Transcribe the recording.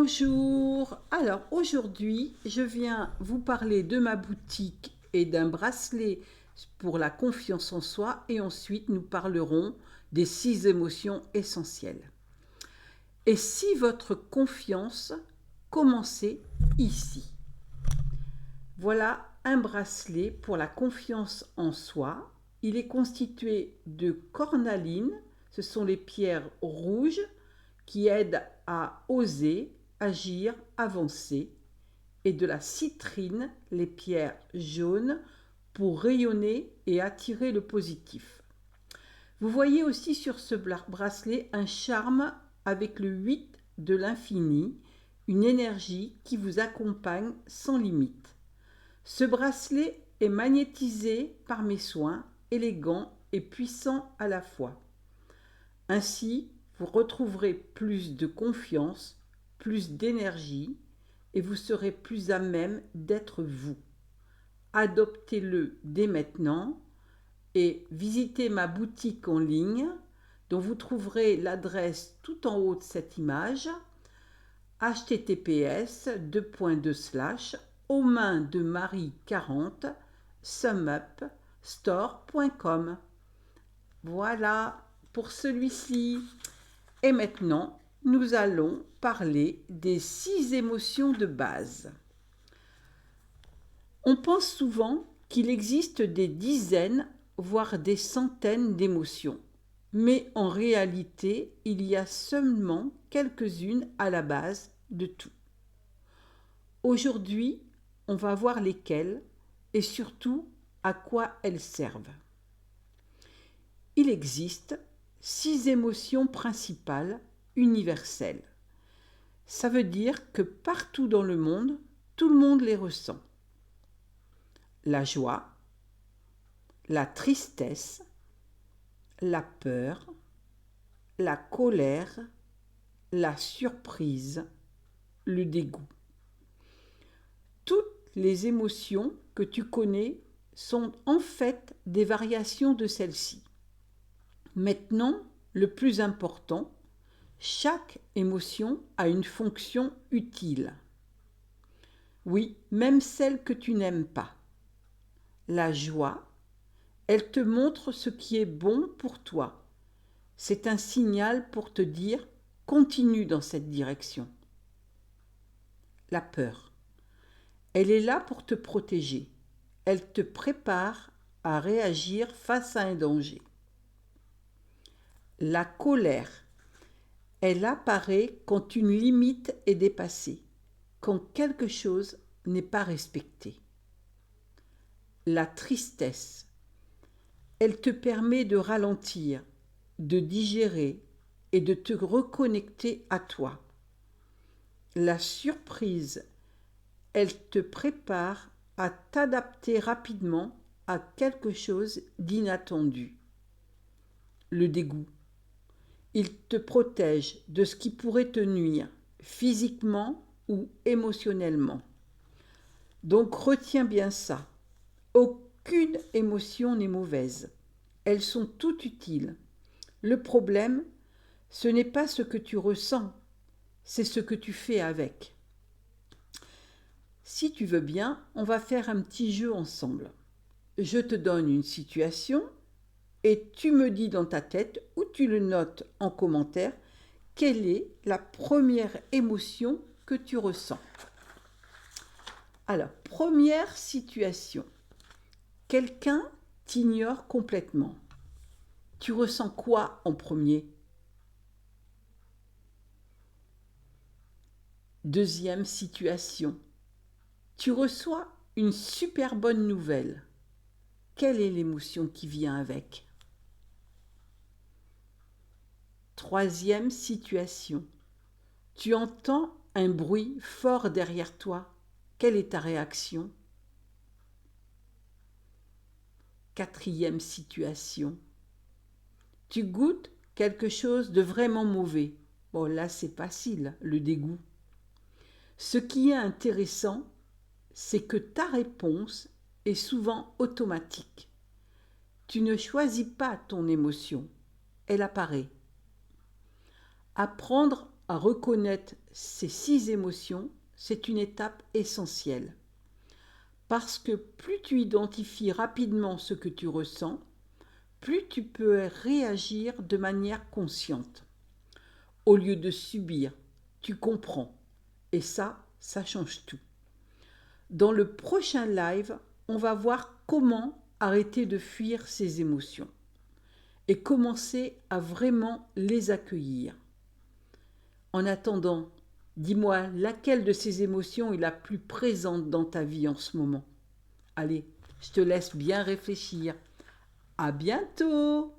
Bonjour, alors aujourd'hui je viens vous parler de ma boutique et d'un bracelet pour la confiance en soi et ensuite nous parlerons des 6 émotions essentielles. Et si votre confiance commençait ici? Voilà un bracelet pour la confiance en soi. Il est constitué de cornaline, ce sont les pierres rouges qui aident à oser, agir, avancer, et de la citrine, les pierres jaunes, pour rayonner et attirer le positif. Vous voyez aussi sur ce bracelet un charme avec le 8 de l'infini, une énergie qui vous accompagne sans limite. Ce bracelet est magnétisé par mes soins, élégant et puissant à la fois. Ainsi, vous retrouverez plus de confiance, plus d'énergie et vous serez plus à même d'être vous. Adoptez-le dès maintenant et visitez ma boutique en ligne dont vous trouverez l'adresse tout en haut de cette image https aux mains de Marie 40 sumupstore.com. Voilà pour celui-ci. Et maintenant, nous allons parler des 6 émotions de base. On pense souvent qu'il existe des dizaines, voire des centaines d'émotions. Mais en réalité, il y a seulement quelques-unes à la base de tout. Aujourd'hui, on va voir lesquelles et surtout à quoi elles servent. Il existe 6 émotions principales universelles. Ça veut dire que partout dans le monde, tout le monde les ressent. La joie, la tristesse, la peur, la colère, la surprise, le dégoût. Toutes les émotions que tu connais sont en fait des variations de celles-ci. Maintenant, le plus important, chaque émotion a une fonction utile. Oui, même celle que tu n'aimes pas. La joie, elle te montre ce qui est bon pour toi. C'est un signal pour te dire « continue dans cette direction ». La peur, elle est là pour te protéger. Elle te prépare à réagir face à un danger. La colère, elle apparaît quand une limite est dépassée, quand quelque chose n'est pas respecté. La tristesse, elle te permet de ralentir, de digérer et de te reconnecter à toi. La surprise, elle te prépare à t'adapter rapidement à quelque chose d'inattendu. Le dégoût, il te protège de ce qui pourrait te nuire, physiquement ou émotionnellement. Donc retiens bien ça. Aucune émotion n'est mauvaise. Elles sont toutes utiles. Le problème, ce n'est pas ce que tu ressens, c'est ce que tu fais avec. Si tu veux bien, on va faire un petit jeu ensemble. Je te donne une situation et tu me dis dans ta tête ou tu le notes en commentaire quelle est la première émotion que tu ressens. Alors, première situation. Quelqu'un t'ignore complètement. Tu ressens quoi en premier? Deuxième situation. Tu reçois une super bonne nouvelle. Quelle est l'émotion qui vient avec? Troisième situation. Tu entends un bruit fort derrière toi. Quelle est ta réaction? Quatrième situation. Tu goûtes quelque chose de vraiment mauvais. Bon, là, c'est facile, le dégoût. Ce qui est intéressant, c'est que ta réponse est souvent automatique. Tu ne choisis pas ton émotion, elle apparaît. Apprendre à reconnaître ces 6 émotions, c'est une étape essentielle. Parce que plus tu identifies rapidement ce que tu ressens, plus tu peux réagir de manière consciente. Au lieu de subir, tu comprends. Et ça change tout. Dans le prochain live, on va voir comment arrêter de fuir ces émotions et commencer à vraiment les accueillir. En attendant, dis-moi laquelle de ces émotions est la plus présente dans ta vie en ce moment. Allez, je te laisse bien réfléchir. À bientôt!